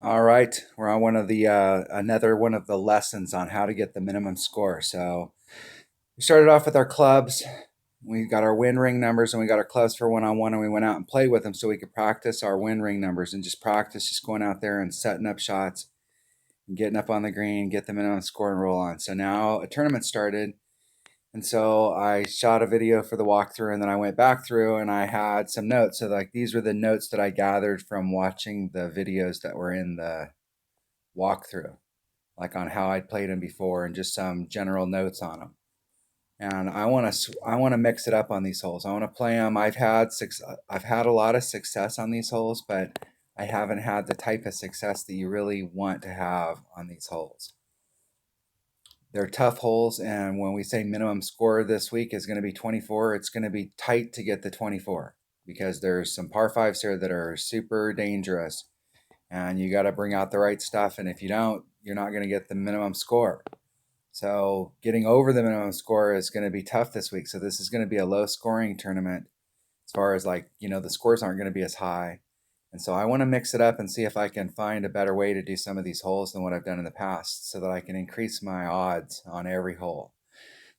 All right, we're on one of the another one of the lessons on how to get the minimum score. So we started off with our clubs. We got our win ring numbers and we got our clubs for one-on-one, and we went out and played with them so we could practice our win ring numbers and just practice just going out there and setting up shots and getting up on the green, get the minimum score and roll on. So now a tournament started, and so I shot a video for the walkthrough, and then I went back through and I had some notes. So like these were the notes that I gathered from watching the videos that were in the walkthrough, like on how I'd played them before and just some general notes on them. And I want to mix it up on these holes. I want to play them. I've had a lot of success on these holes, but I haven't had the type of success that you really want to have on these holes. They're tough holes, and when we say minimum score this week is going to be 24, it's going to be tight to get the 24 because there's some par fives here that are super dangerous, and you got to bring out the right stuff. And if you don't, you're not going to get the minimum score. So getting over the minimum score is going to be tough this week. So this is going to be a low scoring tournament as far as the scores aren't going to be as high. And so I want to mix it up and see if I can find a better way to do some of these holes than what I've done in the past so that I can increase my odds on every hole.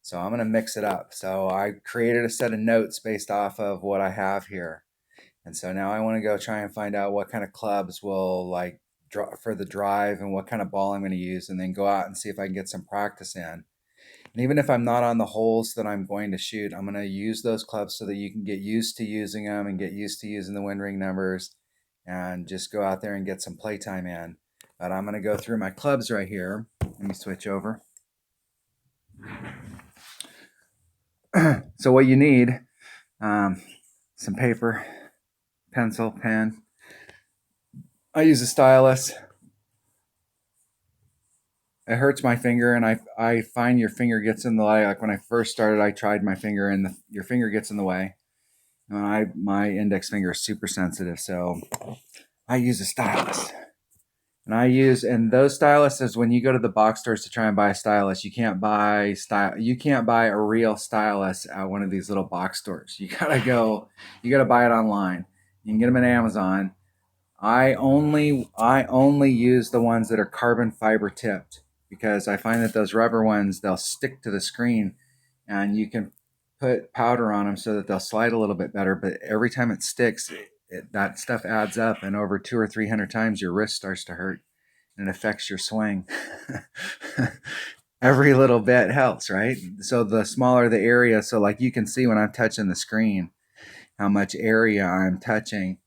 So I'm going to mix it up. So I created a set of notes based off of what I have here. And so now I want to go try and find out what kind of clubs will draw for the drive and what kind of ball I'm going to use, and then go out and see if I can get some practice in. And even if I'm not on the holes that I'm going to shoot, I'm going to use those clubs so that you can get used to using them and get used to using the win ring numbers and just go out there and get some playtime in. But I'm going to go through my clubs right here. Let me switch over. So what you need, some paper, pencil, pen. I use a stylus. It hurts my finger, and I find your finger gets in the way. Like when I first started, I tried my finger, and your finger gets in the way. And my index finger is super sensitive, so I use a stylus. And those styluses, when you go to the box stores to try and buy a stylus, you can't buy a real stylus at one of these little box stores. You gotta buy it online. You can get them at Amazon. I only use the ones that are carbon fiber tipped because I find that those rubber ones, they'll stick to the screen, and you can put powder on them so that they'll slide a little bit better. But every time it sticks, that stuff adds up, and over 200 or 300 times your wrist starts to hurt, and it affects your swing. Every little bit helps, right? So the smaller the area, so like you can see when I'm touching the screen, how much area I'm touching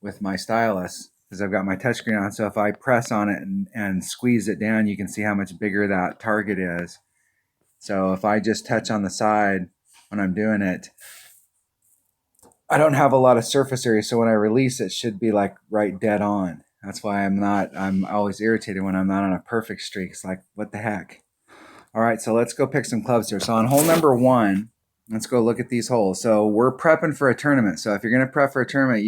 with my stylus because I've got my touchscreen on. So if I press on it and squeeze it down, you can see how much bigger that target is. So if I just touch on the side when I'm doing it, I don't have a lot of surface area. So when I release, it should be like right dead on. That's why I'm always irritated when I'm not on a perfect streak. It's like, what the heck? All right, so let's go pick some clubs here. So on hole number 1, let's go look at these holes. So we're prepping for a tournament. So if you're going to prep for a tournament,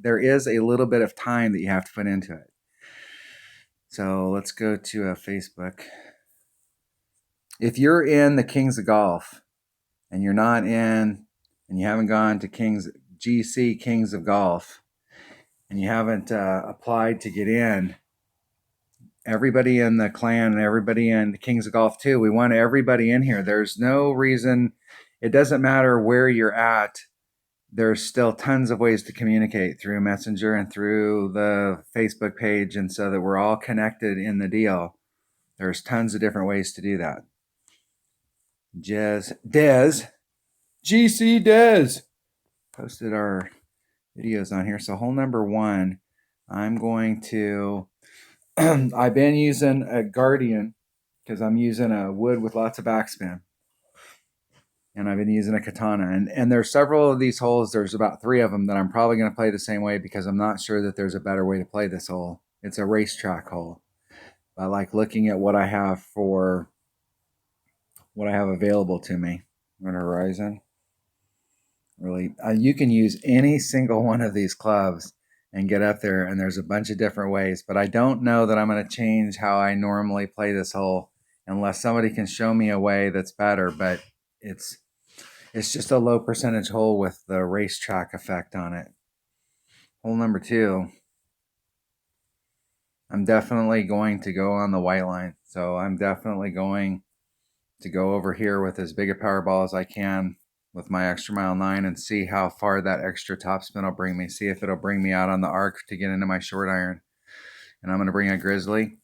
there is a little bit of time that you have to put into it. So let's go to Facebook. If you're in the Kings of Golf and you're not in, and you haven't gone to GC Kings of Golf, and you haven't applied to get in, everybody in the clan and everybody in the Kings of Golf too, we want everybody in here. There's no reason. It doesn't matter where you're at. There's still tons of ways to communicate through Messenger and through the Facebook page, and so that we're all connected in the deal. There's tons of different ways to do that. GC Dez posted our videos on here. So hole number 1, I'm going to I've been using a Guardian because I'm using a wood with lots of backspin. And I've been using a katana. And there's several of these holes. There's about 3 of them that I'm probably going to play the same way because I'm not sure that there's a better way to play this hole. It's a racetrack hole. I like looking at what I have available to me on Horizon. Really, you can use any single one of these clubs and get up there, and there's a bunch of different ways. But I don't know that I'm going to change how I normally play this hole unless somebody can show me a way that's better. But it's just a low percentage hole with the racetrack effect on it. Hole number 2. I'm definitely going to go on the white line. So I'm definitely going to go over here with as big a power ball as I can with my extra mile 9 and see how far that extra topspin will bring me. See if it'll bring me out on the arc to get into my short iron. And I'm going to bring a Grizzly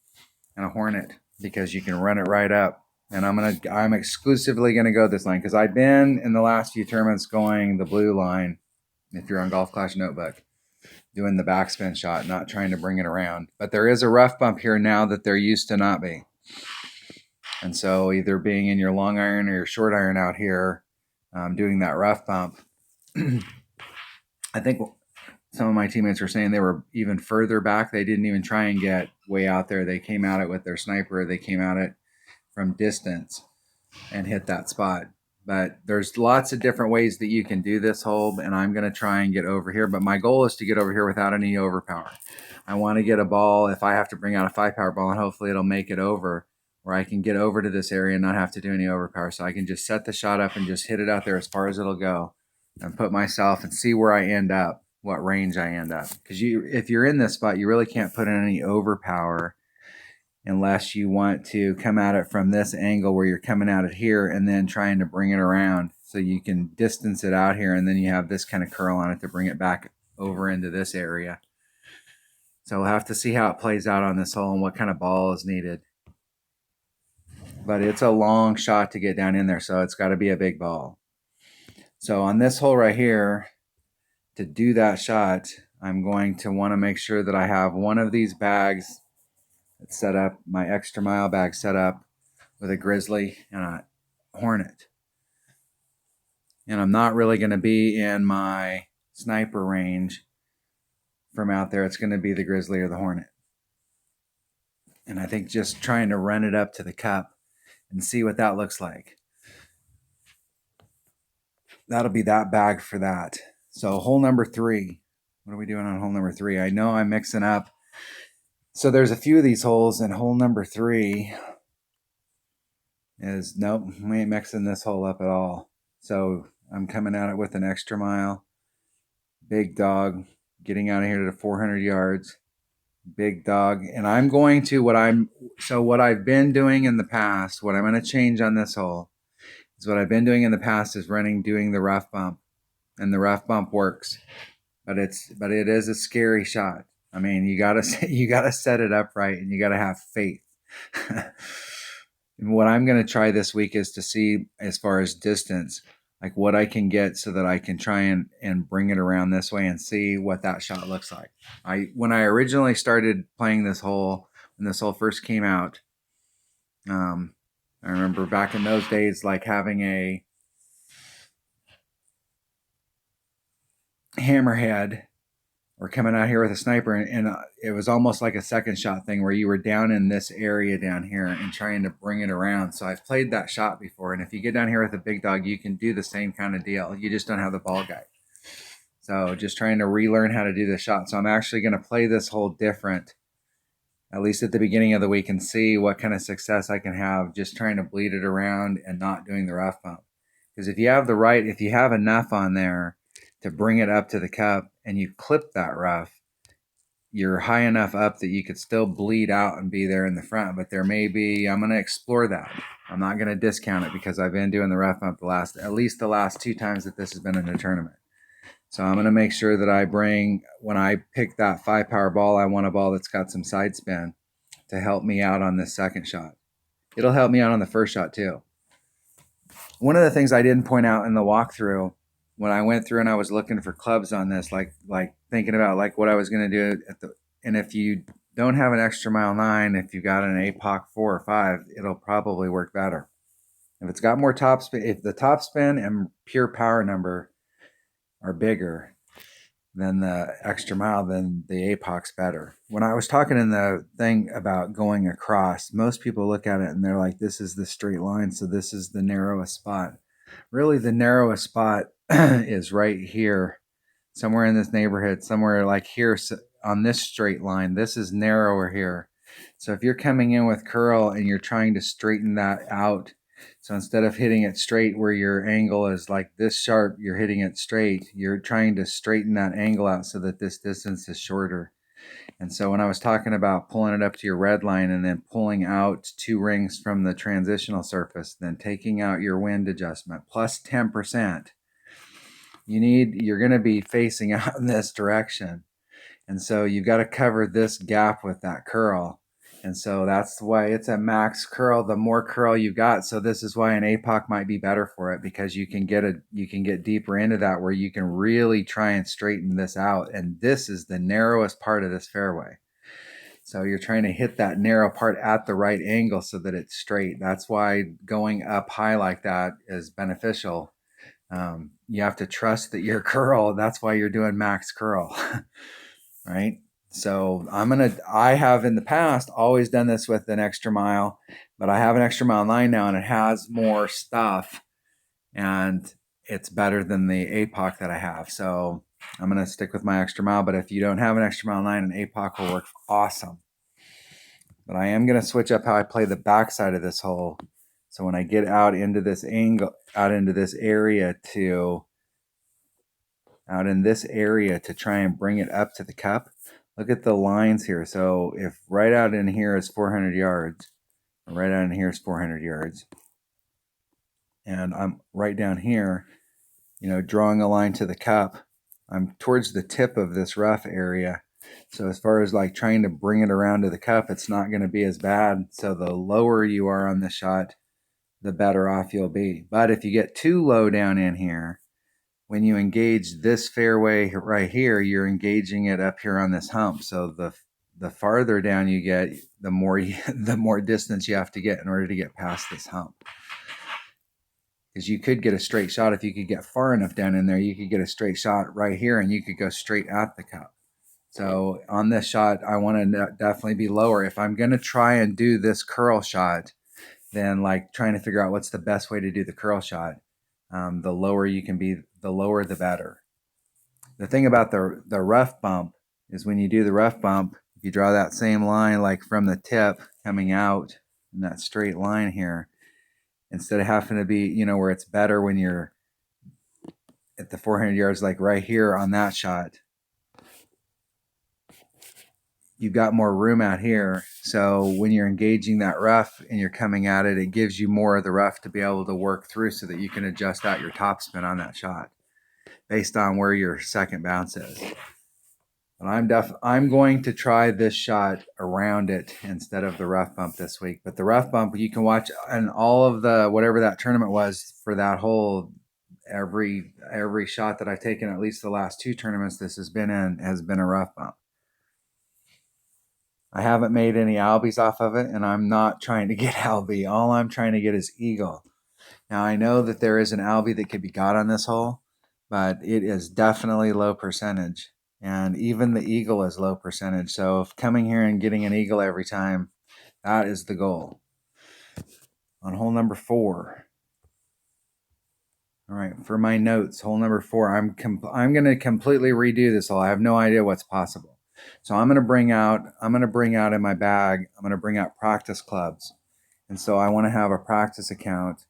and a Hornet because you can run it right up. And I'm exclusively going to go this line because I've been in the last few tournaments going the blue line. If you're on Golf Clash Notebook, doing the backspin shot, not trying to bring it around. But there is a rough bump here now that there used to not be. And so either being in your long iron or your short iron out here, doing that rough bump, I think some of my teammates were saying they were even further back. They didn't even try and get way out there. They came at it with their sniper. They came at it from distance and hit that spot. But there's lots of different ways that you can do this hole, and I'm going to try and get over here. But my goal is to get over here without any overpower. I want to get a ball, if I have to bring out a 5-power ball, and hopefully it'll make it over, where I can get over to this area and not have to do any overpower. So I can just set the shot up and just hit it out there as far as it'll go and put myself and see where I end up, what range I end up. Because if you're in this spot, you really can't put in any overpower unless you want to come at it from this angle where you're coming at it here and then trying to bring it around so you can distance it out here, and then you have this kind of curl on it to bring it back over into this area. So we'll have to see how it plays out on this hole and what kind of ball is needed. But it's a long shot to get down in there, so it's got to be a big ball. So on this hole right here, to do that shot, I'm going to want to make sure that I have one of these bags set up, my extra mile bag set up with a Grizzly and a Hornet. And I'm not really going to be in my sniper range from out there. It's going to be the Grizzly or the Hornet. And I think just trying to run it up to the cup and see what that looks like. That'll be that bag for that. So hole number 3. What are we doing on hole number 3? I know I'm mixing up. So there's a few of these holes, and hole number 3 is, nope, we ain't mixing this hole up at all. So I'm coming at it with an extra mile. Big dog, getting out of here to 400 yards. Big dog. And I'm going to, what I've been doing in the past, what I'm going to change on this hole is what I've been doing in the past is doing the rough bump. And the rough bump works. But it is a scary shot. I mean, you gotta set it up right, and you gotta have faith. And what I'm gonna try this week is to see, as far as distance, like what I can get so that I can try and bring it around this way and see what that shot looks like. When I originally started playing this hole, when this hole first came out, I remember back in those days, like having a hammerhead or coming out here with a sniper, and it was almost like a second shot thing where you were down in this area down here and trying to bring it around. So I've played that shot before, and if you get down here with a big dog, you can do the same kind of deal. You just don't have the ball guide. So just trying to relearn how to do the shot. So I'm actually going to play this hole different, at least at the beginning of the week, and see what kind of success I can have just trying to bleed it around and not doing the rough bump. Because if you have enough on there to bring it up to the cup and you clip that rough, you're high enough up that you could still bleed out and be there in the front. But there may be, I'm going to explore that. I'm not going to discount it because I've been doing the rough bump at least the last 2 times that this has been in a tournament. So I'm going to make sure that when I pick that 5-power ball, I want a ball that's got some side spin to help me out on this second shot. It'll help me out on the first shot too. One of the things I didn't point out in the walkthrough, when I went through and I was looking for clubs on this, like thinking about like what I was going to do and if you don't have an extra mile 9, if you got an APOC 4 or 5, it'll probably work better. If it's got more topspin, if the topspin and pure power number are bigger than the extra mile, then the APOC's better. When I was talking in the thing about going across, most people look at it and they're like, this is the straight line, so this is the narrowest spot. Really, the narrowest spot is right here, somewhere in this neighborhood, somewhere like here on this straight line. This is narrower here. So if you're coming in with curl and you're trying to straighten that out, so instead of hitting it straight where your angle is like this sharp, you're hitting it straight. You're trying to straighten that angle out so that this distance is shorter. And so when I was talking about pulling it up to your red line and then pulling out 2 rings from the transitional surface, then taking out your wind adjustment plus 10%, you're going to be facing out in this direction. And so you've got to cover this gap with that curl. And so that's why it's a max curl, the more curl you got. So this is why an APOC might be better for it, because you can get deeper into that where you can really try and straighten this out. And this is the narrowest part of this fairway. So you're trying to hit that narrow part at the right angle so that it's straight. That's why going up high like that is beneficial. You have to trust that your curl, that's why you're doing max curl, right? So I have in the past always done this with an extra mile, but I have an extra mile 9 now and it has more stuff and it's better than the APOC that I have. So I'm going to stick with my extra mile, but if you don't have an extra mile 9, an APOC will work awesome. But I am going to switch up how I play the backside of this hole. So when I get out into this angle, out in this area to try and bring it up to the cup, look at the lines here. So if right out in here is 400 yards, right out in here is 400 yards, and I'm right down here, drawing a line to the cup, I'm towards the tip of this rough area. So as far as like trying to bring it around to the cup, it's not going to be as bad. So the lower you are on the shot, the better off you'll be. But if you get too low down in here, when you engage this fairway right here, you're engaging it up here on this hump. So the farther down you get, the more distance you have to get in order to get past this hump. Because you could get a straight shot if you could get far enough down in there. You could get a straight shot right here, and you could go straight at the cup. So on this shot, I want to definitely be lower. If I'm going to try and do this curl shot, then like trying to figure out what's the best way to do the curl shot, the lower you can be, the lower the better. The thing about the rough bump is when you do the rough bump, if you draw that same line like from the tip coming out in that straight line here, instead of having to be, where it's better when you're at the 400 yards, like right here on that shot, you've got more room out here. So when you're engaging that rough and you're coming at it, it gives you more of the rough to be able to work through so that you can adjust out your topspin on that shot based on where your second bounce is. And I'm going to try this shot around it instead of the rough bump this week. But the rough bump, you can watch and all of the whatever that tournament was for that hole. Every shot that I've taken, at least the last 2 tournaments this has been in, has been a rough bump. I haven't made any albies off of it, and I'm not trying to get albie. All I'm trying to get is eagle. Now I know that there is an albie that could be got on this hole, but it is definitely low percentage. And even the eagle is low percentage. So if coming here and getting an eagle every time, that is the goal. On hole number 4. All right, for my notes, hole number 4, I'm going to completely redo this hole. I have no idea what's possible. So I'm going to bring out in my bag, I'm going to bring out practice clubs. And so I want to have a practice account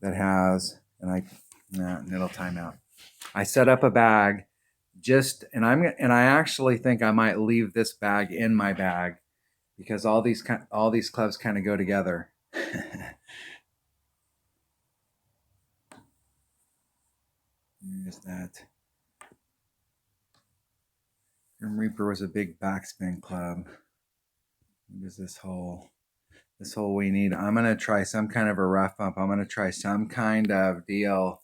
that has, it'll time out. I set up a bag and I actually think I might leave this bag in my bag because all these clubs kind of go together. There's that. Grim Reaper was a big backspin club. What is this hole? This hole we need. I'm going to try some kind of a rough bump. I'm going to try some kind of deal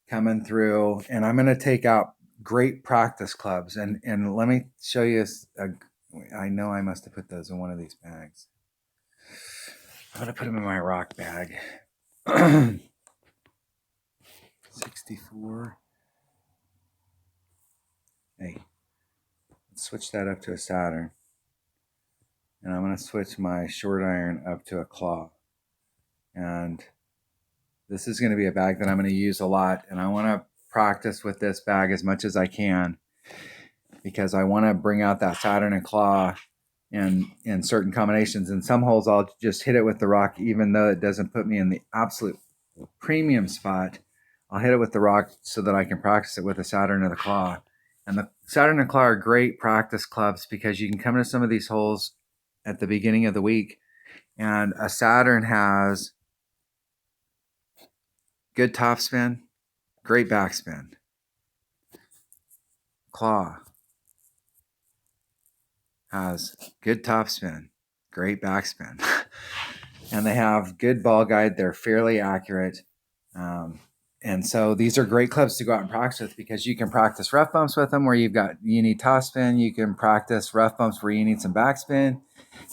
coming through. And I'm going to take out great practice clubs. And let me show you. I know I must have put those in one of these bags. I'm going to put them in my rock bag. 64. Hey, let's switch that up to a Saturn. And I'm going to switch my short iron up to a claw. And this is going to be a bag that I'm going to use a lot. And I want to practice with this bag as much as I can because I want to bring out that Saturn and claw in certain combinations. In some holes, I'll just hit it with the rock, even though it doesn't put me in the absolute premium spot. I'll hit it with the rock so that I can practice it with the Saturn or the claw. And the Saturn and Claw are great practice clubs because you can come to some of these holes at the beginning of the week, and a Saturn has good topspin, great backspin. Claw has good topspin, great backspin. And they have good ball guide. They're fairly accurate. And so these are great clubs to go out and practice with because you can practice rough bumps with them where you need topspin. You can practice rough bumps where you need some backspin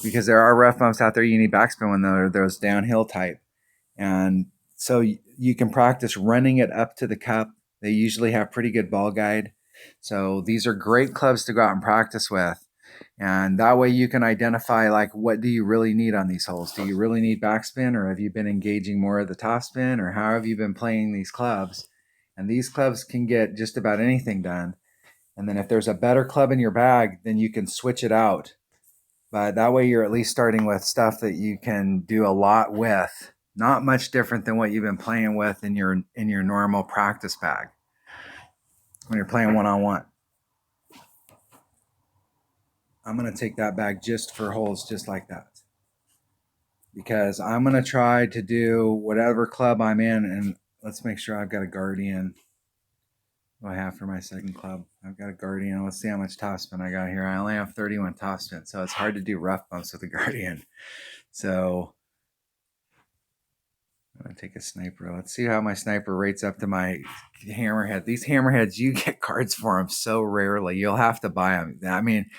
because there are rough bumps out there you need backspin when they're those downhill type. And so you can practice running it up to the cup. They usually have pretty good ball guide. So these are great clubs to go out and practice with. And that way you can identify, like, what do you really need on these holes? Do you really need backspin, or have you been engaging more of the topspin, or how have you been playing these clubs? And these clubs can get just about anything done. And then if there's a better club in your bag, then you can switch it out. But that way you're at least starting with stuff that you can do a lot with. Not much different than what you've been playing with in your normal practice bag when you're playing one-on-one. I'm going to take that bag just for holes just like that, because I'm going to try to do whatever club I'm in. And let's make sure I've got a Guardian. What do I have for my second club? I've got a Guardian. Let's see how much topspin I got here. I only have 31 topspin, so it's hard to do rough bumps with the Guardian. So I'm going to take a sniper. Let's see how my sniper rates up to my hammerhead. These hammerheads, you get cards for them so rarely. You'll have to buy them. I mean,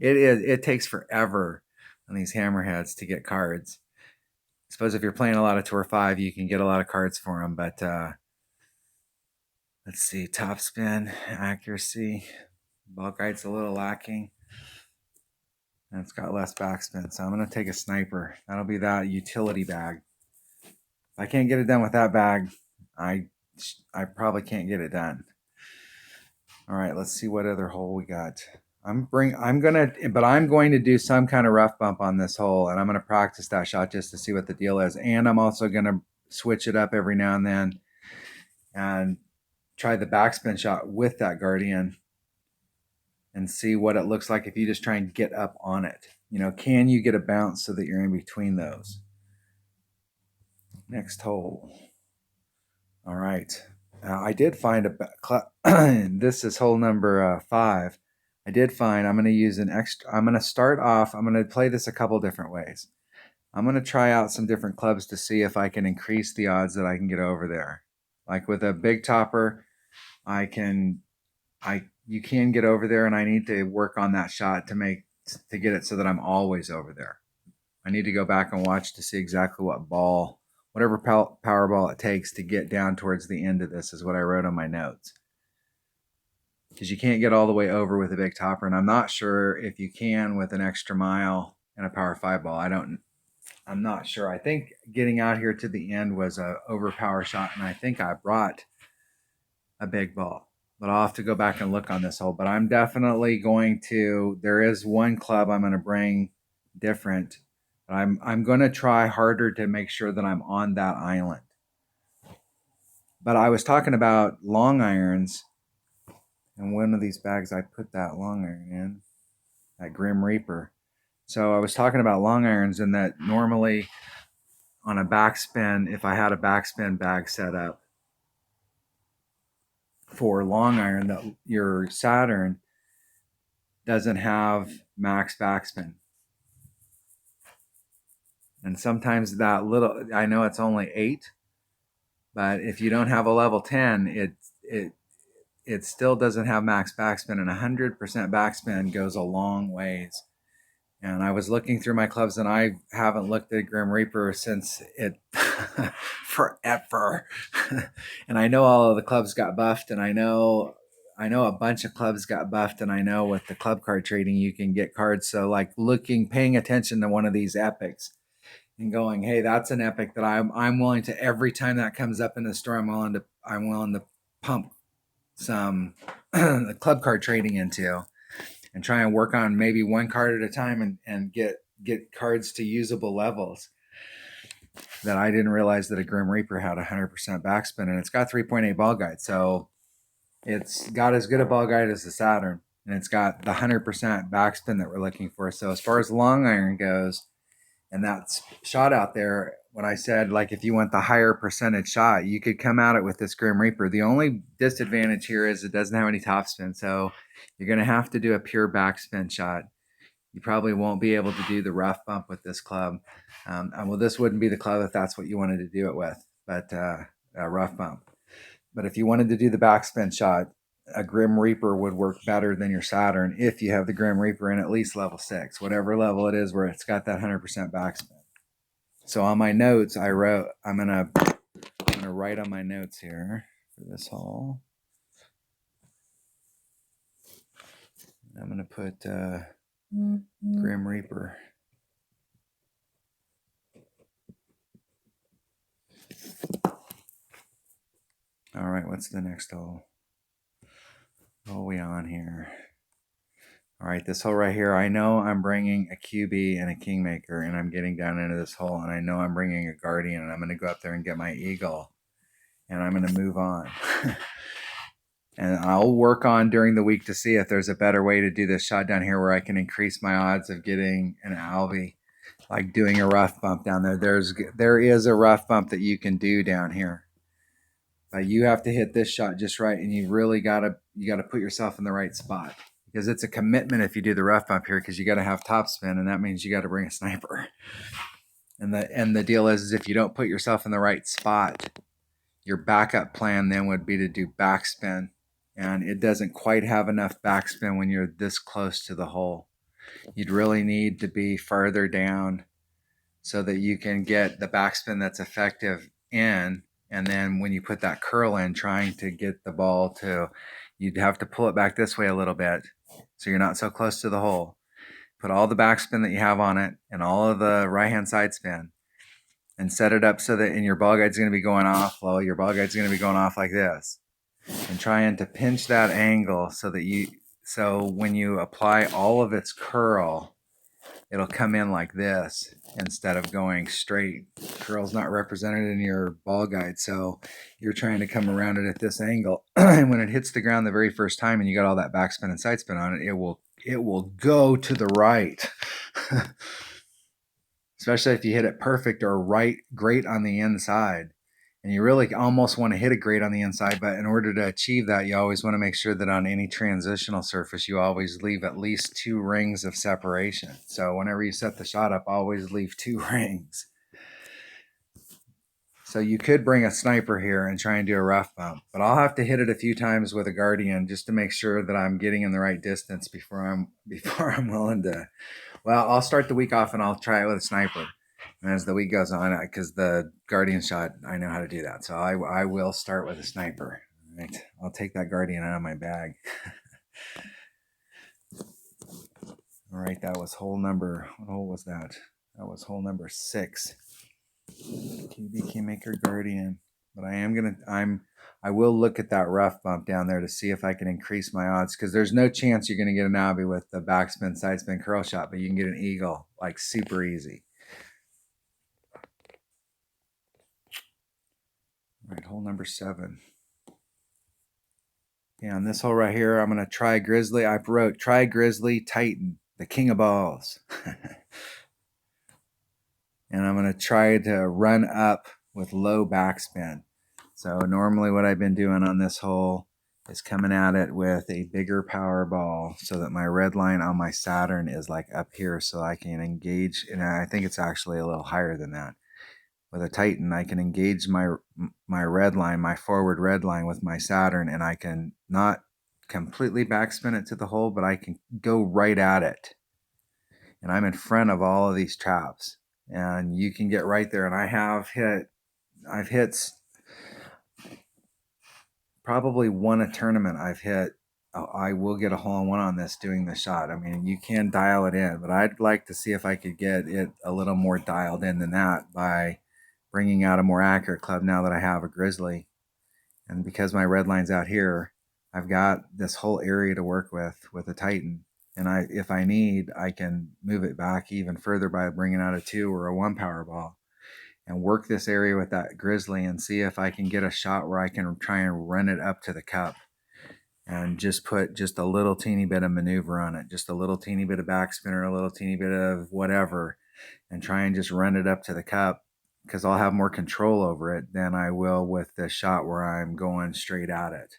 it takes forever on these hammerheads to get cards. I suppose if you're playing a lot of Tour 5, you can get a lot of cards for them. But let's see, topspin, accuracy, ball guide's a little lacking. And it's got less backspin. So I'm going to take a sniper. That'll be that utility bag. If I can't get it done with that bag, I probably can't get it done. All right, let's see what other hole we got. I'm going to do some kind of rough bump on this hole, and I'm going to practice that shot just to see what the deal is. And I'm also going to switch it up every now and then and try the backspin shot with that Guardian and see what it looks like if you just try and get up on it. You know, can you get a bounce so that you're in between those? Next hole. All right. I did find this is hole number 5. I did find I'm going to use an extra. I'm going to start off. I'm going to play this a couple different ways. I'm going to try out some different clubs to see if I can increase the odds that I can get over there. Like with a big topper, you can get over there, and I need to work on that shot to get it so that I'm always over there. I need to go back and watch to see exactly whatever power ball it takes to get down towards the end of this is what I wrote on my notes. Because you can't get all the way over with a big topper, and I'm not sure if you can with an extra mile and a power 5 ball. I'm not sure. I think getting out here to the end was a overpower shot, and I think I brought a big ball. But I'll have to go back and look on this hole. But I'm definitely going to. There is one club I'm going to bring different. But I'm going to try harder to make sure that I'm on that island. But I was talking about long irons, and one of these bags I put that long iron in, that Grim Reaper. So I was talking about long irons, and that normally on a backspin, if I had a backspin bag set up for long iron, that your Saturn doesn't have max backspin. And sometimes that little, I know it's only 8, but if you don't have a level 10, it still doesn't have max backspin, and 100% backspin goes a long ways. And I was looking through my clubs, and I haven't looked at Grim Reaper since it forever. And I know all of the clubs got buffed, and I know a bunch of clubs got buffed, and I know with the club card trading you can get cards. So like paying attention to one of these epics and going, hey, that's an epic that I'm willing to, every time that comes up in the store, I'm willing to pump some club card trading into, and try and work on maybe one card at a time and get cards to usable levels. That I didn't realize that a Grim Reaper had 100% backspin, and it's got 3.8 ball guide. So it's got as good a ball guide as the Saturn, and it's got the 100% backspin that we're looking for. So as far as long iron goes, and that's shot out there, when I said, like, if you want the higher percentage shot, you could come at it with this Grim Reaper. The only disadvantage here is it doesn't have any topspin, so you're going to have to do a pure backspin shot. You probably won't be able to do the rough bump with this club. Well, this wouldn't be the club if that's what you wanted to do it with, but a rough bump. But if you wanted to do the backspin shot, a Grim Reaper would work better than your Saturn if you have the Grim Reaper in at least level 6, whatever level it is where it's got that 100% backspin. So on my notes, I wrote, I'm gonna write on my notes here for this hole. I'm gonna put Grim Reaper. All right, what's the next hole? What are we on here? All right, this hole right here, I know I'm bringing a QB and a Kingmaker, and I'm getting down into this hole, and I know I'm bringing a Guardian, and I'm going to go up there and get my Eagle, and I'm going to move on. And I'll work on during the week to see if there's a better way to do this shot down here where I can increase my odds of getting an Alvy, like doing a rough bump down there. There is a rough bump that you can do down here. But you have to hit this shot just right, and you really gotta put yourself in the right spot, because it's a commitment if you do the rough bump here, because you got to have topspin, and that means you got to bring a sniper. And the deal is if you don't put yourself in the right spot, your backup plan then would be to do backspin, and it doesn't quite have enough backspin when you're this close to the hole. You'd really need to be further down so that you can get the backspin that's effective in. And then when you put that curl in, trying to get the ball to, you'd have to pull it back this way a little bit so you're not so close to the hole. Put all the backspin that you have on it and all of the right-hand side spin, and set it up so that, and your ball guide's going to be going off. Well, your ball guide's going to be going off like this, and trying to pinch that angle so that so when you apply all of its curl, it'll come in like this instead of going straight. Curl's not represented in your ball guide, so you're trying to come around it at this angle. And when it hits the ground the very first time and you got all that backspin and side spin on it, it will go to the right. Especially if you hit it perfect or great on the inside. And you really almost want to hit it great on the inside, but in order to achieve that, you always want to make sure that on any transitional surface, you always leave at least 2 rings of separation. So whenever you set the shot up, always leave 2 rings. So you could bring a sniper here and try and do a rough bump, but I'll have to hit it a few times with a Guardian just to make sure that I'm getting in the right distance before I'm willing to. Well, I'll start the week off and I'll try it with a sniper. And as the week goes on, because the Guardian shot, I know how to do that. So I will start with a sniper. All right. I'll take that Guardian out of my bag. All right, that was hole number, what hole was that? That was hole number 6. QB Kingmaker Guardian. But I will look at that rough bump down there to see if I can increase my odds, because there's no chance you're going to get an Alvy with the backspin, side spin, curl shot, but you can get an Eagle like super easy. All right, hole number 7. Yeah, on this hole right here, I'm going to try Grizzly. I wrote try Grizzly Titan, the king of balls. And I'm going to try to run up with low backspin. So normally what I've been doing on this hole is coming at it with a bigger power ball so that my red line on my Saturn is like up here, so I can engage, and I think it's actually a little higher than that. With a Titan, I can engage my red line, my forward red line with my Saturn, and I can not completely backspin it to the hole, but I can go right at it. And I'm in front of all of these traps. And you can get right there. And I've hit probably won a tournament. I will get a hole-in-one on this doing the shot. I mean, you can dial it in, but I'd like to see if I could get it a little more dialed in than that by bringing out a more accurate club now that I have a Grizzly. And because my red line's out here, I've got this whole area to work with a Titan. And if I need, I can move it back even further by bringing out a 2 or a 1 power ball and work this area with that Grizzly and see if I can get a shot where I can try and run it up to the cup. and just put just a little teeny bit of maneuver on it, just a little teeny bit of backspin, a little teeny bit of whatever, and try and just run it up to the cup, because I'll have more control over it than I will with the shot where I'm going straight at it,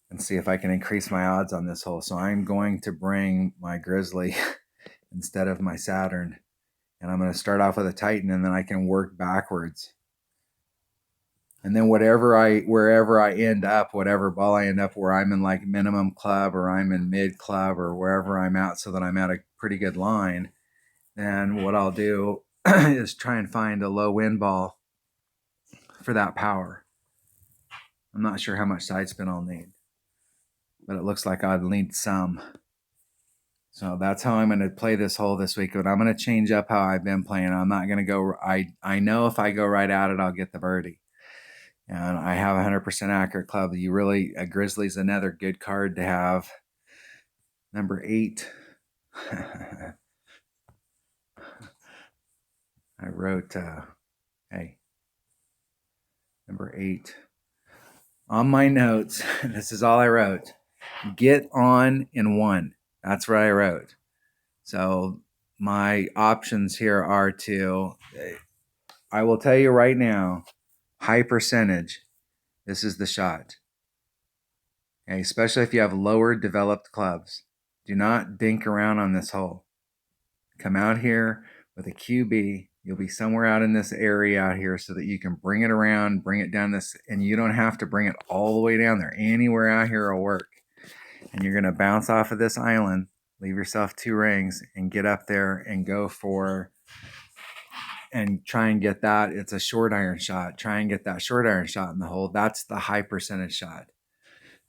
and see if I can increase my odds on this hole. So I'm going to bring my Grizzly instead of my Saturn, and I'm going to start off with a Titan, and then I can work backwards. And then wherever I end up, whatever ball I end up, where I'm in like minimum club or I'm in mid club or wherever I'm at, so that I'm at a pretty good line, then what I'll do is try and find a low wind ball for that power. I'm not sure how much side spin I'll need, but it looks like I'd need some. So that's how I'm going to play this hole this week. But I'm going to change up how I've been playing. I'm not going to go. I know if I go right at it, I'll get the birdie. And I have 100% accurate club. A Grizzly's another good card to have. Number 8. I wrote, hey, number 8. On my notes, this is all I wrote. Get on in 1. That's what I wrote. So my options here are I will tell you right now, high percentage, this is the shot. Okay, especially if you have lower developed clubs. Do not dink around on this hole. Come out here with a QB. You'll be somewhere out in this area out here so that you can bring it around, bring it down this, and you don't have to bring it all the way down there. Anywhere out here will work. And you're going to bounce off of this island, leave yourself 2 rings, and get up there and go for, and try and get that. It's a short iron shot. Try and get that short iron shot in the hole. That's the high percentage shot.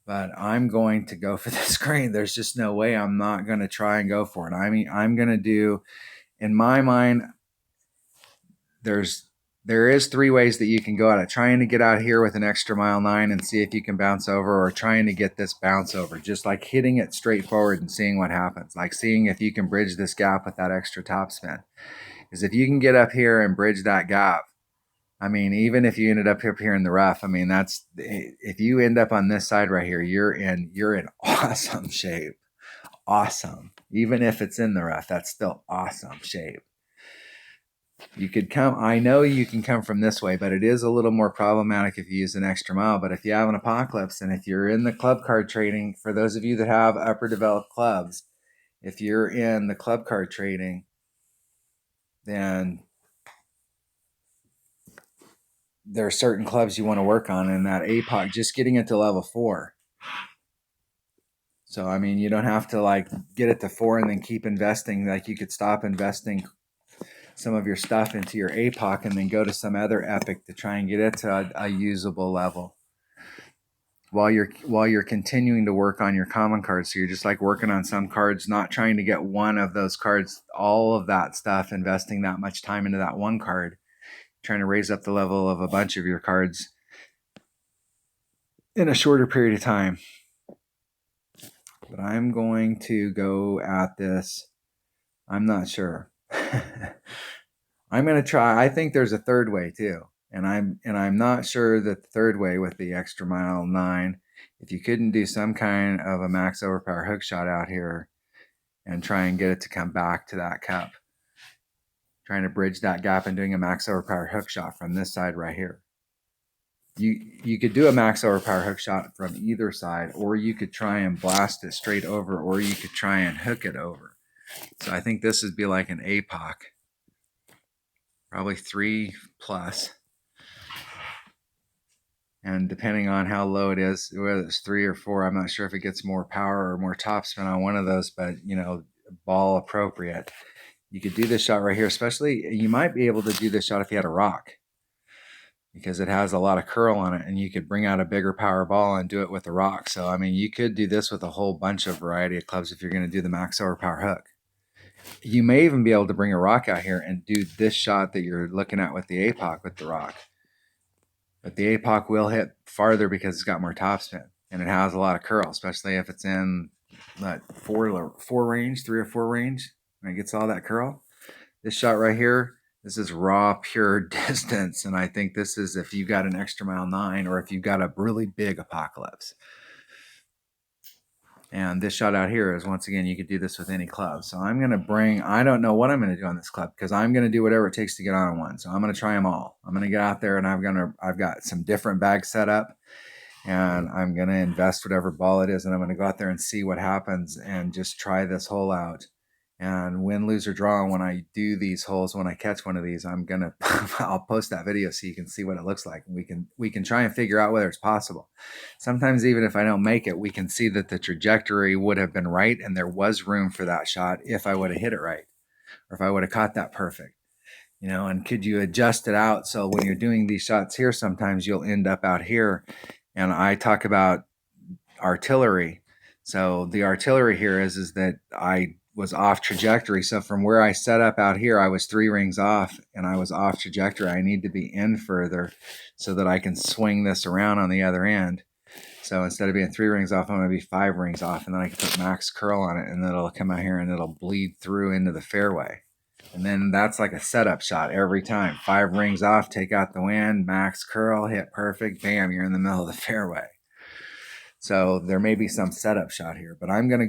But I'm going to go for this green. There's just no way I'm not going to try and go for it. I mean, I'm going to do, in my mind, there is 3 ways that you can go at it. Trying to get out here with an extra mile 9 and see if you can bounce over, or trying to get this bounce over, just like hitting it straight forward and seeing what happens, like seeing if you can bridge this gap with that extra topspin. Because if you can get up here and bridge that gap, I mean, even if you ended up here in the rough, I mean, if you end up on this side right here, you're in awesome shape. Awesome. Even if it's in the rough, that's still awesome shape. You could come, I know you can come from this way, but it is a little more problematic if you use an extra mile. But if you have an Apocalypse, and if you're in the club card trading, for those of you that have upper developed clubs, if you're in the club card trading, then there are certain clubs you want to work on, and that APOC, just getting it to level 4. So, I mean, you don't have to like get it to 4 and then keep investing. Like, you could stop investing some of your stuff into your APOC and then go to some other epic to try and get it to a usable level while you're continuing to work on your common cards. So you're just like working on some cards, not trying to get one of those cards, all of that stuff, investing that much time into that one card, trying to raise up the level of a bunch of your cards in a shorter period of time. But I'm going to go at this. I'm not sure. I'm going to try. I think there's a third way too. And I'm not sure that the third way with the extra mile 9, if you couldn't do some kind of a max overpower hook shot out here and try and get it to come back to that cup, trying to bridge that gap and doing a max overpower hook shot from this side right here. You could do a max overpower hook shot from either side, or you could try and blast it straight over, or you could try and hook it over. So I think this would be like an APOC, probably 3+. And depending on how low it is, whether it's 3 or 4, I'm not sure if it gets more power or more topspin on one of those, but ball appropriate. You could do this shot right here, especially you might be able to do this shot if you had a rock, because it has a lot of curl on it, and you could bring out a bigger power ball and do it with a rock. So, I mean, you could do this with a whole bunch of variety of clubs if you're going to do the max overpower hook. You may even be able to bring a rock out here and do this shot that you're looking at with the APOC with the rock. But the APOC will hit farther because it's got more topspin, and it has a lot of curl, especially if it's in that 4 range, 3 or 4 range, and it gets all that curl. This shot right here, this is raw, pure distance, and I think this is if you got an extra mile 9, or if you got a really big Apocalypse. And this shot out here is, once again, you could do this with any club. So I'm going to bring, I don't know what I'm going to do on this club because I'm going to do whatever it takes to get on one. So I'm going to try them all. I'm going to get out there and I've got some different bags set up, and I'm going to invest whatever ball it is. And I'm going to go out there and see what happens and just try this hole out. And win, lose, or draw, when I do these holes, when I catch one of these, I'll post that video so you can see what it looks like. We can try and figure out whether it's possible. Sometimes even if I don't make it, we can see that the trajectory would have been right and there was room for that shot if I would have hit it right, or if I would have caught that perfect. And could you adjust it out so when you're doing these shots here, sometimes you'll end up out here. And I talk about artillery. So the artillery here is that I was off trajectory. So from where I set up out here, I was 3 rings off and I was off trajectory. I need to be in further so that I can swing this around on the other end. So instead of being 3 rings off, I'm going to be 5 rings off, and then I can put max curl on it, and it'll come out here and it'll bleed through into the fairway. And then that's like a setup shot every time. 5 rings off, take out the wind, max curl, hit perfect, bam, you're in the middle of the fairway. So there may be some setup shot here, but I'm going to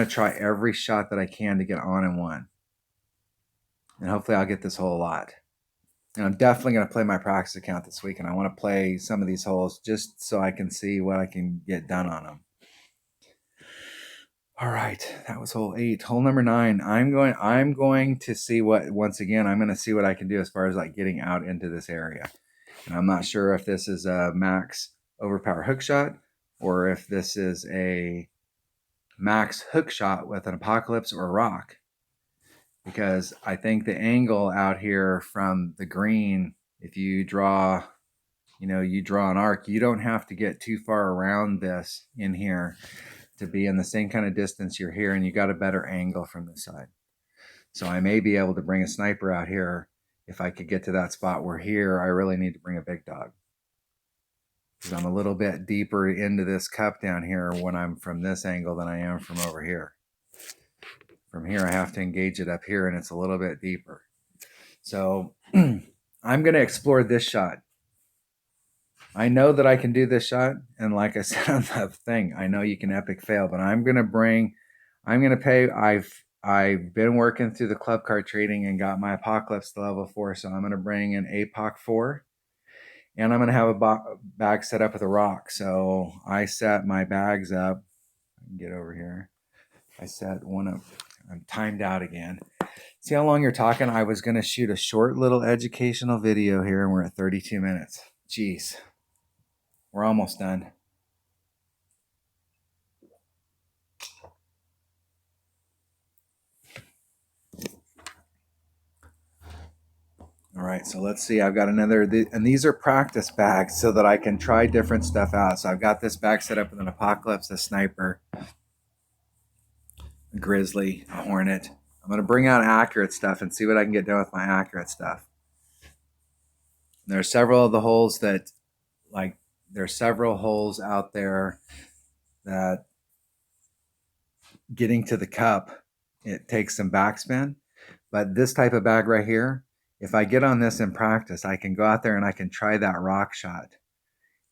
try every shot that I can to get on in one. And hopefully I'll get this hole a lot. And I'm definitely going to play my practice account this week, and I want to play some of these holes just so I can see what I can get done on them. All right, that was hole 8. Hole number 9. I'm going to see once again, I'm going to see what I can do as far as like getting out into this area. And I'm not sure if this is a max overpower hook shot or if this is a max hook shot with an apocalypse or a rock. Because I think the angle out here from the green, if you draw, you draw an arc, you don't have to get too far around this in here to be in the same kind of distance you're here, and you got a better angle from this side. So I may be able to bring a sniper out here if I could get to that spot where here I really need to bring a big dog. Because I'm a little bit deeper into this cup down here when I'm from this angle than I am from over here. From here, I have to engage it up here, and it's a little bit deeper. So I'm going to explore this shot. I know that I can do this shot, and like I said on the thing, I know you can epic fail, but I've been working through the club card trading and got my Apocalypse to level 4, so I'm going to bring an APOC 4, and I'm going to have a bag set up with a rock. So I set my bags up. I can get over here. I set one up. I'm timed out again. See how long you're talking? I was going to shoot a short little educational video here, and we're at 32 minutes. Jeez. We're almost done. All right, so let's see. I've got another, and these are practice bags so that I can try different stuff out. So I've got this bag set up with an Apocalypse, a Sniper, a Grizzly, a Hornet. I'm going to bring out accurate stuff and see what I can get done with my accurate stuff. There are several of the holes there's several holes out there that getting to the cup, it takes some backspin. But this type of bag right here, if I get on this in practice, I can go out there and I can try that rock shot.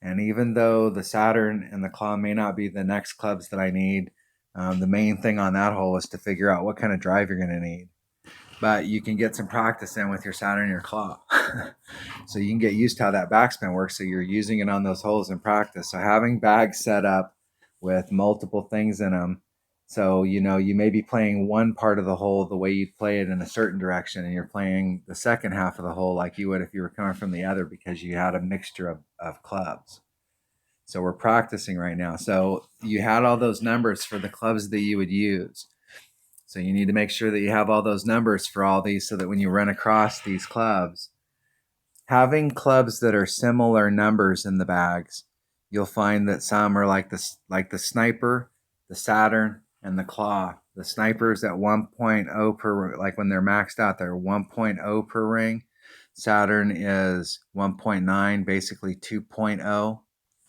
And even though the Saturn and the Claw may not be the next clubs that I need, the main thing on that hole is to figure out what kind of drive you're going to need. But you can get some practice in with your Saturn and your Claw. So you can get used to how that backspin works, so you're using it on those holes in practice. So having bags set up with multiple things in them, so you may be playing one part of the hole the way you'd play it in a certain direction, and you're playing the second half of the hole like you would if you were coming from the other, because you had a mixture of clubs. So we're practicing right now. So you had all those numbers for the clubs that you would use. So you need to make sure that you have all those numbers for all these, so that when you run across these clubs, having clubs that are similar numbers in the bags, you'll find that some are like the Sniper, the Saturn, and the Claw. The Sniper's at 1.0 per, like when they're maxed out, they're 1.0 per ring. Saturn is 1.9, basically 2.0.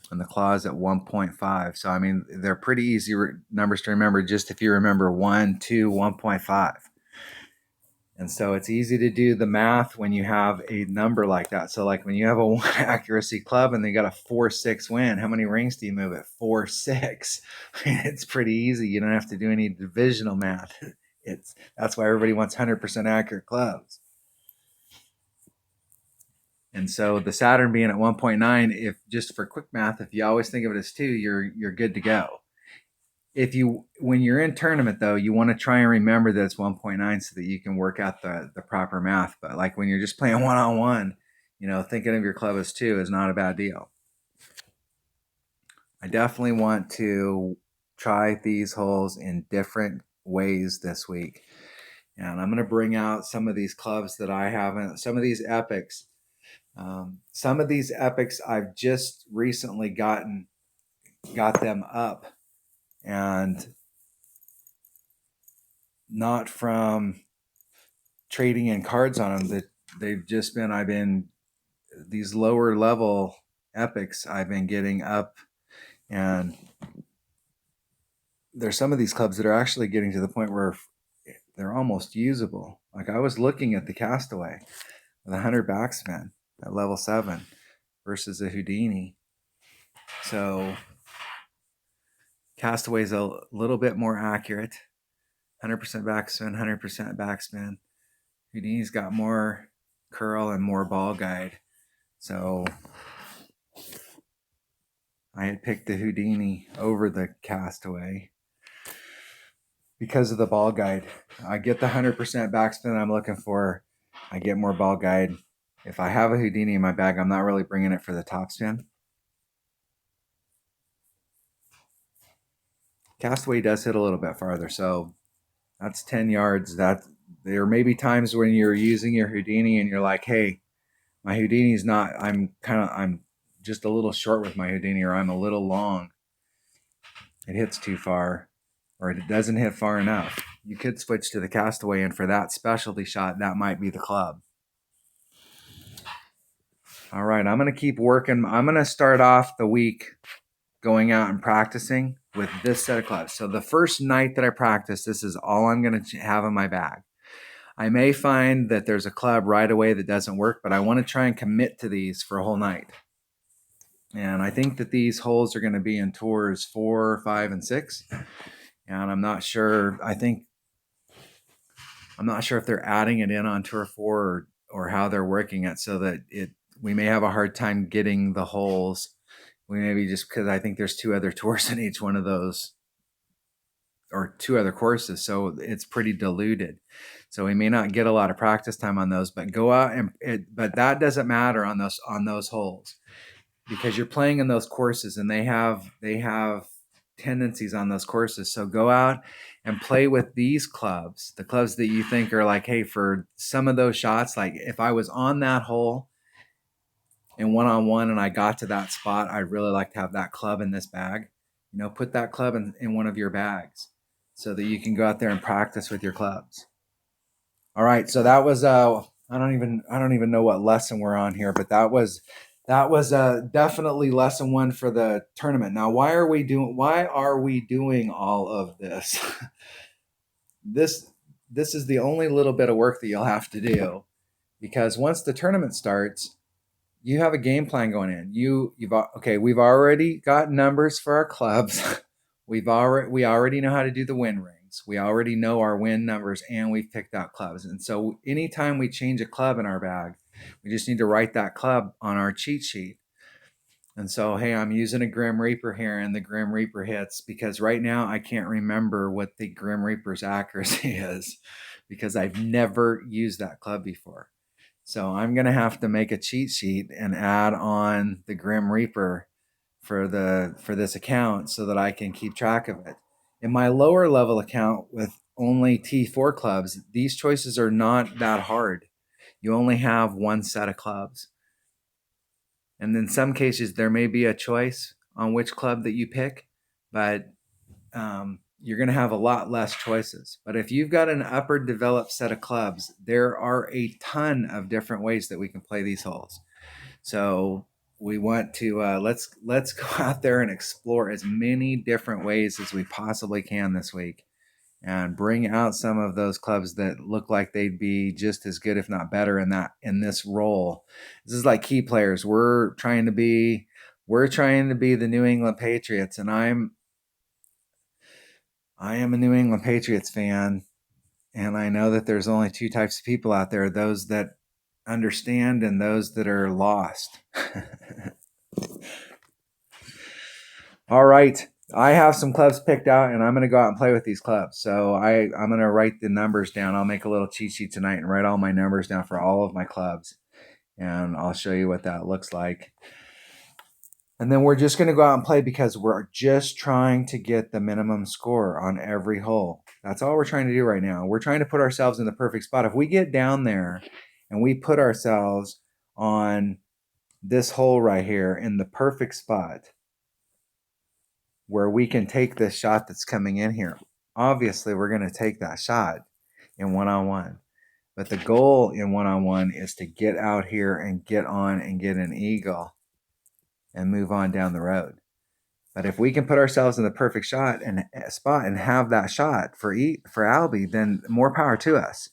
And the Claw is at 1.5. So, I mean, they're pretty easy numbers to remember, just if you remember 1, 2, 1.5. And so it's easy to do the math when you have a number like that. So like when you have a 1 accuracy club and they got a 4-6 win, how many rings do you move at 4-6? It's pretty easy. You don't have to do any divisional math. That's why everybody wants 100% accurate clubs. And so the Saturn being at 1.9, if just for quick math, if you always think of it as 2, you're good to go. When you're in tournament though, you want to try and remember that it's 1.9 so that you can work out the proper math. But like when you're just playing one-on-one, thinking of your club as 2 is not a bad deal. I definitely want to try these holes in different ways this week. And I'm going to bring out some of these clubs that I haven't, some of these epics. Some of these epics I've just recently got them up, and not from trading in cards on them. That they've just been these lower level epics I've been getting up, and there's some of these clubs that are actually getting to the point where they're almost usable. Like I was looking at the Castaway with 100 backspin at level 7 versus a Houdini. So Castaway's a little bit more accurate, 100% backspin, 100% backspin. Houdini's got more curl and more ball guide. So I had picked the Houdini over the Castaway because of the ball guide. I get the 100% backspin I'm looking for. I get more ball guide. If I have a Houdini in my bag, I'm not really bringing it for the topspin. Castaway does hit a little bit farther, so that's 10 yards. There may be times when you're using your Houdini and you're like, hey, my Houdini's not, I'm just a little short with my Houdini, or I'm a little long. It hits too far, or it doesn't hit far enough. You could switch to the Castaway, and for that specialty shot, that might be the club. All right, I'm going to keep working. I'm going to start off the week going out and practicing with this set of clubs. So the first night that I practice, this is all I'm going to have in my bag. I may find that there's a club right away that doesn't work, but I want to try and commit to these for a whole night. And I think that these holes are going to be in tours 4, 5, and 6. And I'm not sure. I'm not sure if they're adding it in on tour 4 or how they're working it, so that we may have a hard time getting the holes. We maybe just, because I think there's 2 other tours in each one of those, or 2 other courses, so it's pretty diluted. So we may not get a lot of practice time on those, but go out but that doesn't matter on those holes, because you're playing in those courses and they have tendencies on those courses. So go out and play with these clubs, the clubs that you think are like, hey, for some of those shots, like if I was on that hole in one-on-one and I got to that spot, I'd really like to have that club in this bag. Put that club in one of your bags so that you can go out there and practice with your clubs. All right, so that was I don't even know what lesson we're on here, but that was definitely lesson 1 for the tournament. Now, why are we doing all of this? This is the only little bit of work that you'll have to do, because once the tournament starts, you have a game plan going in. We've already got numbers for our clubs. We already know how to do the win rings. We already know our win numbers, and we've picked out clubs. And so anytime we change a club in our bag, we just need to write that club on our cheat sheet. And so, hey, I'm using a Grim Reaper here, and the Grim Reaper hits, because right now I can't remember what the Grim Reaper's accuracy is, because I've never used that club before. So I'm going to have to make a cheat sheet and add on the Grim Reaper for this account so that I can keep track of it. In my lower level account with only T4 clubs, these choices are not that hard. You only have 1 set of clubs. And in some cases, there may be a choice on which club that you pick, but you're going to have a lot less choices. But if you've got an upper developed set of clubs, there are a ton of different ways that we can play these holes. So we want to let's go out there and explore as many different ways as we possibly can this week, and bring out some of those clubs that look like they'd be just as good, if not better, in this role. This is like key players. We're trying to be the New England Patriots, and I am a New England Patriots fan, and I know that there's only two types of people out there: those that understand and those that are lost. All right. I have some clubs picked out, and I'm going to go out and play with these clubs. So I'm going to write the numbers down. I'll make a little cheat sheet tonight and write all my numbers down for all of my clubs, and I'll show you what that looks like. And then we're just going to go out and play because we're just trying to get the minimum score on every hole. That's all we're trying to do right now. We're trying to put ourselves in the perfect spot. If we get down there and we put ourselves on this hole right here in the perfect spot, where we can take this shot that's coming in here. Obviously, we're going to take that shot in one-on-one. But the goal in one-on-one is to get out here and get on and get an eagle and move on down the road. But if we can put ourselves in the perfect shot and spot and have that shot for Albie, then more power to us.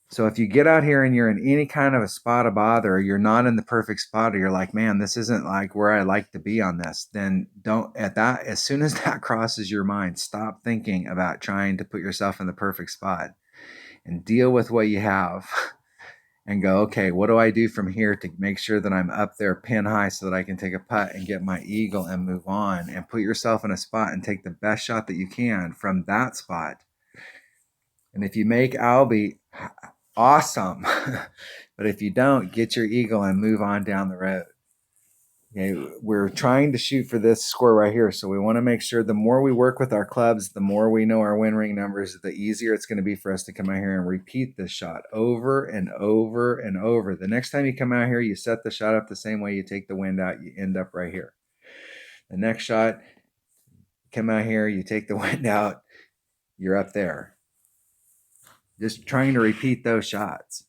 So if you get out here and you're in any kind of a spot of bother, or you're not in the perfect spot, or you're like, man, this isn't like where I like to be on this, then as soon as that crosses your mind, stop thinking about trying to put yourself in the perfect spot and deal with what you have and go, okay, what do I do from here to make sure that I'm up there pin high so that I can take a putt and get my eagle and move on, and put yourself in a spot and take the best shot that you can from that spot. And if you make Albie, awesome. But if you don't, get your eagle and move on down the road. Okay, we're trying to shoot for this score right here. So we want to make sure the more we work with our clubs, the more we know our win ring numbers, the easier it's going to be for us to come out here and repeat this shot over and over and over. The next time you come out here, you set the shot up the same way, you take the wind out, you end up right here. The next shot, come out here, you take the wind out, you're up there. Just trying to repeat those shots.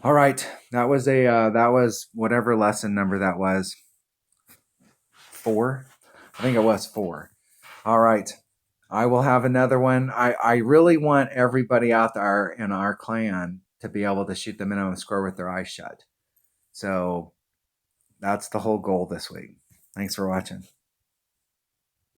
All right, that was whatever lesson number that was. 4? I think it was 4. All right, I will have another one. I really want everybody out there in our clan to be able to shoot the minimum score with their eyes shut. So that's the whole goal this week. Thanks for watching.